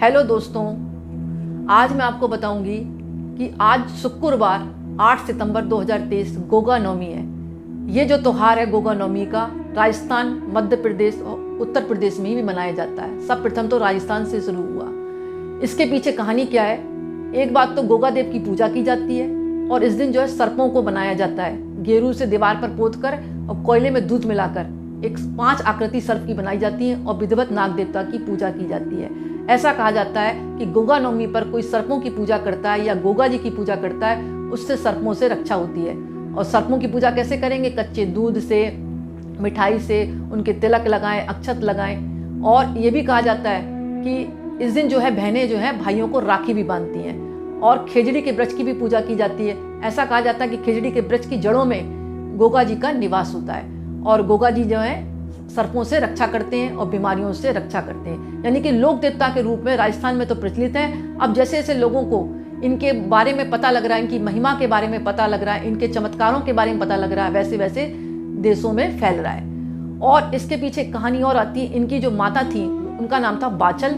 Hello दोस्तों, आज मैं आपको बताऊंगी कि आज शुक्रवार 8 सितंबर 2023 गोगा नवमी है। ये जो त्यौहार है गोगा नवमी का राजस्थान, मध्य प्रदेश और उत्तर प्रदेश में ही मनाया जाता है। सब प्रथम तो राजस्थान से शुरू हुआ। इसके पीछे कहानी क्या है? एक बात तो गोगा देव की पूजा की जाती है और इस दिन जो है सर्पों को बनाया जाता है। गेरू से दीवार पर पोत कर और कोयले में दूध मिलाकर एक 5 आकृति सर्प की बनाई जाती है और विधिवत नाग देवता की पूजा की जाती है। ऐसा कहा जाता है कि गोगा नवमी पर कोई सर्पों की पूजा करता है या गोगा जी की पूजा करता है, उससे सर्पों से रक्षा होती है। और सर्पों की पूजा कैसे करेंगे? कच्चे दूध से, मिठाई से उनके तिलक लगाएं, अक्षत लगाएं। और ये भी कहा जाता है कि इस दिन जो है बहनें जो है भाइयों को राखी भी बांधती हैं। और खेजड़ी के वृक्ष की भी पूजा की जाती है। ऐसा कहा जाता है कि खेजड़ी के वृक्ष की जड़ों में गोगा जी का निवास होता है और गोगा जी जो है सर्पों से रक्षा करते हैं और बीमारियों से रक्षा करते हैं। यानी कि लोक देवता के रूप में राजस्थान में तो प्रचलित है। अब जैसे जैसे लोगों को इनके बारे में पता लग रहा है, इनकी महिमा के बारे में पता लग रहा है, इनके चमत्कारों के बारे में पता लग रहा है, वैसे वैसे देशों में फैल रहा है। और इसके पीछे कहानी और आती है। इनकी जो माता थी उनका नाम था बाचल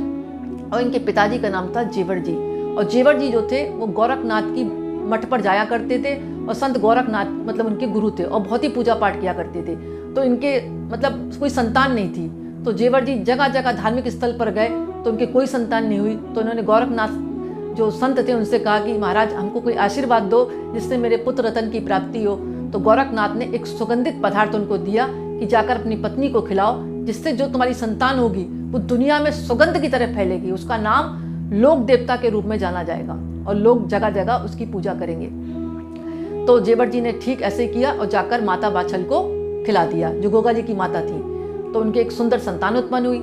और इनके पिताजी का नाम था जेवर जी। और जेवर जी जो थे वो गोरखनाथ की मठ पर जाया करते थे और संत गोरखनाथ मतलब उनके गुरु थे और बहुत ही पूजा पाठ किया करते थे। तो इनके मतलब कोई संतान नहीं थी। तो जेवर जी जगह जगह धार्मिक स्थल पर गए तो उनके कोई संतान नहीं हुई। तो उन्होंने गोरखनाथ जो संत थे उनसे कहा कि महाराज हमको कोई आशीर्वाद दो जिससे मेरे पुत्र रतन की प्राप्ति हो। तो गोरखनाथ ने एक सुगंधित पदार्थ उनको दिया कि जाकर अपनी पत्नी को खिलाओ, जिससे जो तुम्हारी संतान होगी वो दुनिया में सुगंध की तरह फैलेगी। उसका नाम लोक देवता के रूप में जाना जाएगा और लोग जगह जगह उसकी पूजा करेंगे। तो जेवर जी ने ठीक ऐसे किया और जाकर माता बाछल को खिला दिया, जो गोगा जी की माता थी। तो उनके एक सुंदर संतान उत्पन्न हुई।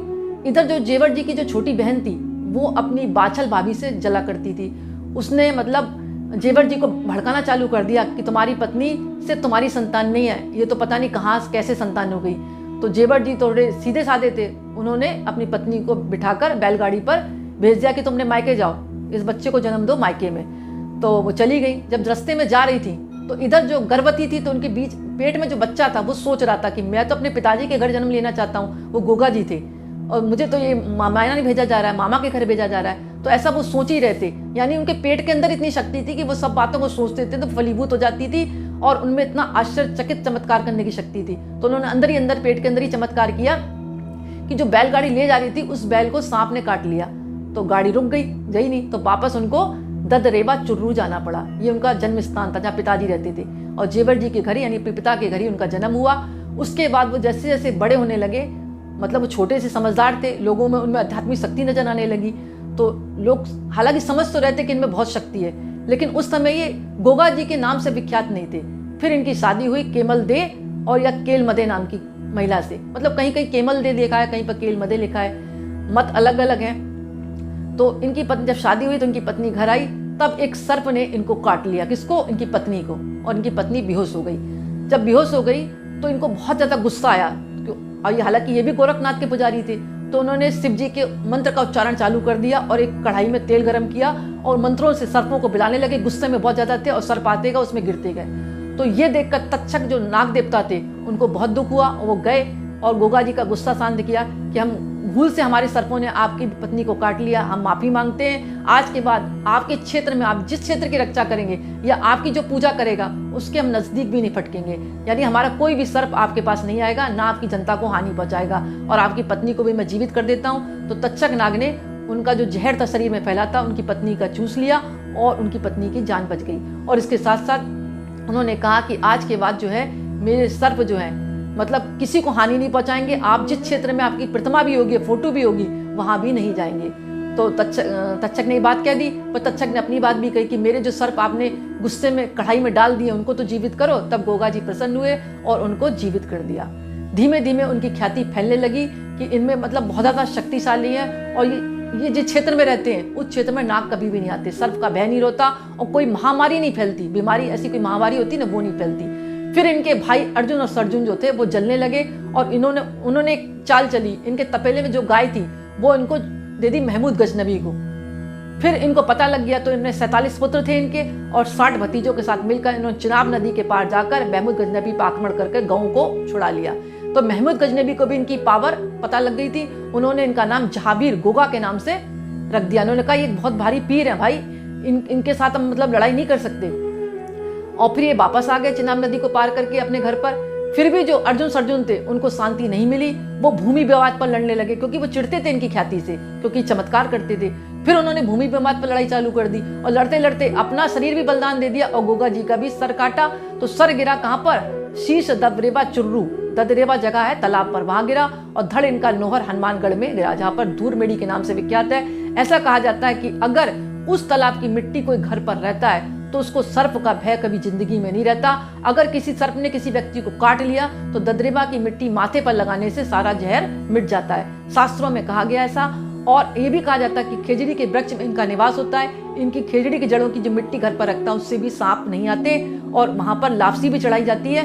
इधर जो जेवर जी की जो छोटी बहन थी वो अपनी बाछल भाभी से जला करती थी। उसने मतलब जेवर जी को भड़काना चालू कर दिया कि तुम्हारी पत्नी से तुम्हारी संतान नहीं है, ये तो पता नहीं कहाँ कैसे संतान हो गई। तो जेवर जी थोड़े सीधे साधे थे। उन्होंने अपनी पत्नी को बिठाकर बैलगाड़ी पर भेज दिया कि तुमने मायके जाओ, इस बच्चे को जन्म दो मायके में। तो वो चली गई। जब रास्ते में जा रही थी तो इधर जो गर्भवती थी तो उनके बीच पेट में जो बच्चा था वो सोच रहा था कि मैं तो अपने पिताजी के घर जन्म लेना चाहता हूँ, वो गोगा जी थे, और मुझे तो ये मायना नहीं भेजा जा रहा है, मामा के घर भेजा जा रहा है। तो ऐसा वो सोच ही रहे थे। यानी उनके पेट के अंदर इतनी शक्ति थी कि वो सब बातों को सोचते थे तो फलीभूत हो जाती थी और उनमें इतना आश्चर्यचकित चमत्कार करने की शक्ति थी। तो उन्होंने अंदर ही अंदर पेट के अंदर ही चमत्कार किया कि जो बैलगाड़ी ले जा रही थी उस बैल को सांप ने काट लिया। तो गाड़ी रुक गई नहीं, तो वापस उनको ददरेवा चुर्रू जाना पड़ा। ये उनका जन्म स्थान था जहाँ पिताजी रहते थे। और जेवर जी के घर यानी पिता के घर ही उनका जन्म हुआ। उसके बाद वो जैसे जैसे बड़े होने लगे, मतलब वो छोटे से समझदार थे, लोगों में उनमें आध्यात्मिक शक्ति नजर आने लगी। तो लोग हालांकि समझ तो रहते कि इनमें बहुत शक्ति है, लेकिन उस समय ये गोगा जी के नाम से विख्यात नहीं थे। फिर इनकी शादी हुई केमल दे और या केल मदे नाम की महिला से। मतलब कहीं कहीं केमल दे लिखा है, कहीं पर केल मदे लिखा है, मत अलग अलग है। तो इनकी पत्नी जब शादी हुई तो इनकी पत्नी घर आई, तब एक सर्प ने इनको काट लिया। किसको? इनकी पत्नी को। और इनकी पत्नी बेहोश हो गई। जब बेहोश हो गई तो इनको बहुत ज्यादा गुस्सा आया। और ये हालांकि ये भी गोरखनाथ के पुजारी थे। तो उन्होंने शिव जी के मंत्र का उच्चारण चालू कर दिया और एक कढ़ाई में तेल गर्म किया और मंत्रों से सर्पों को बुलाने लगे। गुस्से में बहुत ज्यादा थे और सर्प आते गए, उसमें गिरते गए। तो ये देखकर तक्षक जो नाग देवता थे उनको बहुत दुख हुआ और वो गए और गोगा जी का गुस्सा शांत किया कि हम भूल से हमारे सर्पों ने आपकी पत्नी को काट लिया, हम माफी मांगते हैं। आज के बाद आपके क्षेत्र में आप जिस क्षेत्र की रक्षा करेंगे या आपकी जो पूजा करेगा उसके हम नजदीक भी नहीं फटकेंगे। यानी हमारा कोई भी सर्प आपके पास नहीं आएगा, ना आपकी जनता को हानि पहुंचाएगा, और आपकी पत्नी को भी मैं जीवित कर देता हूँ। तो तक्षक नाग ने उनका जो जहर था शरीर में फैला था उनकी पत्नी का चूस लिया और उनकी पत्नी की जान बच गई। और इसके साथ साथ उन्होंने कहा कि आज के बाद जो है मेरे सर्प जो है मतलब किसी को हानि नहीं पहुंचाएंगे। आप जिस क्षेत्र में आपकी प्रतिमा भी होगी, फोटो भी होगी, वहां भी नहीं जाएंगे। तो तक्षक ने ये बात कह दी। पर तक्षक ने अपनी बात भी कही कि मेरे जो सर्प आपने गुस्से में कढ़ाई में डाल दिए उनको तो जीवित करो। तब गोगा जी प्रसन्न हुए और उनको जीवित कर दिया। धीमे धीमे उनकी ख्याति फैलने लगी कि इनमें मतलब बहुत ज्यादा शक्तिशाली है। और ये जिस क्षेत्र में रहते हैं उस क्षेत्र में नाग कभी भी नहीं आते, सर्प का भय नहीं रोता और कोई महामारी नहीं फैलती। बीमारी ऐसी कोई महामारी होती ना, वो नहीं फैलती। फिर इनके भाई अर्जुन और सर्जुन जो थे वो जलने लगे और उन्होंने एक चाल चली। इनके तपेले में जो गाय थी वो इनको दे दी महमूद गजनबी को। फिर इनको पता लग गया तो इनमें 47 पुत्र थे इनके और 60 भतीजों के साथ मिलकर इन्होंने चिनाब नदी के पार जाकर महमूद गजनबी पर आक्रमण करके गांव को छुड़ा लिया। तो महमूद गजनबी को भी इनकी पावर पता लग गई थी। उन्होंने इनका नाम जहाबीर गोगा के नाम से रख दिया। उन्होंने कहा ये बहुत भारी पीर है भाई, इनके साथ हम मतलब लड़ाई नहीं कर सकते। और फिर ये वापस आ गए चिनाब नदी को पार करके अपने घर पर। फिर भी जो अर्जुन थे उनको शांति नहीं मिली, वो भूमि विवाद पर लड़ने लगे, क्योंकि वो चिढ़ते थे इनकी ख्याति से, क्योंकि चमत्कार करते थे। फिर उन्होंने भूमि विवाद पर लड़ाई चालू कर दी और लड़ते लड़ते अपना शरीर भी बलिदान दे दिया और गोगा जी का भी सर काटा। तो सर गिरा कहाँ पर? शीश ददरेवा चुर्रू, ददरेवा जगह है तालाब पर, वहां गिरा। और धड़ इनका नोहर हनुमानगढ़ में गिरा, जहां पर धूर मेड़ी के नाम से विख्यात है। ऐसा कहा जाता है कि अगर उस तालाब की मिट्टी कोई घर पर रहता है तो उसको सर्प का भय कभी जिंदगी में नहीं रहता। अगर किसी सर्प ने किसी व्यक्ति को काट लिया तो ददरेवा की मिट्टी माथे पर लगाने से सारा जहर मिट जाता है, शास्त्रों में कहा गया ऐसा। और ये भी कहा जाता है कि खेजड़ी के वृक्ष में इनका निवास होता है। इनकी खेजड़ी की जड़ों की जो मिट्टी घर पर रखता है उससे भी सांप नहीं आते। और वहां पर लापसी भी चढ़ाई जाती है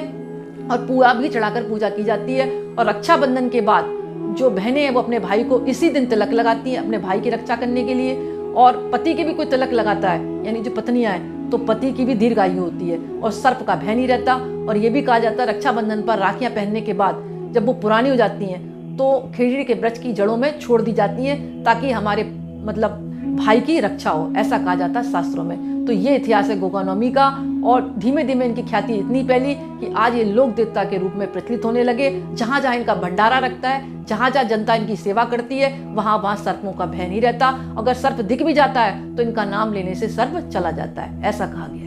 और पुआ भी चढ़ाकर पूजा की जाती है। और रक्षाबंधन के बाद जो बहनें हैं वो अपने भाई को इसी दिन तिलक लगाती हैं, अपने भाई की रक्षा करने के लिए। और पति के भी कोई तिलक लगाता है, यानी जो पत्नियां हैं, तो पति की भी दीर्घायु होती है और सर्प का भय नहीं रहता। और ये भी कहा जाता है रक्षाबंधन पर राखियां पहनने के बाद जब वो पुरानी हो जाती हैं तो खेजड़ी के वृक्ष की जड़ों में छोड़ दी जाती हैं, ताकि हमारे मतलब भाई की रक्षा हो, ऐसा कहा जाता है शास्त्रों में। तो ये इतिहास है गोगा नवमी का। और धीमे धीमे इनकी ख्याति इतनी फैली कि आज ये लोक देवता के रूप में प्रचलित होने लगे। जहां जहां इनका भंडारा रखता है, जहां जहां जनता इनकी सेवा करती है, वहां वहां सर्पों का भय नहीं रहता। अगर सर्प दिख भी जाता है तो इनका नाम लेने से सर्प चला जाता है, ऐसा कहा गया।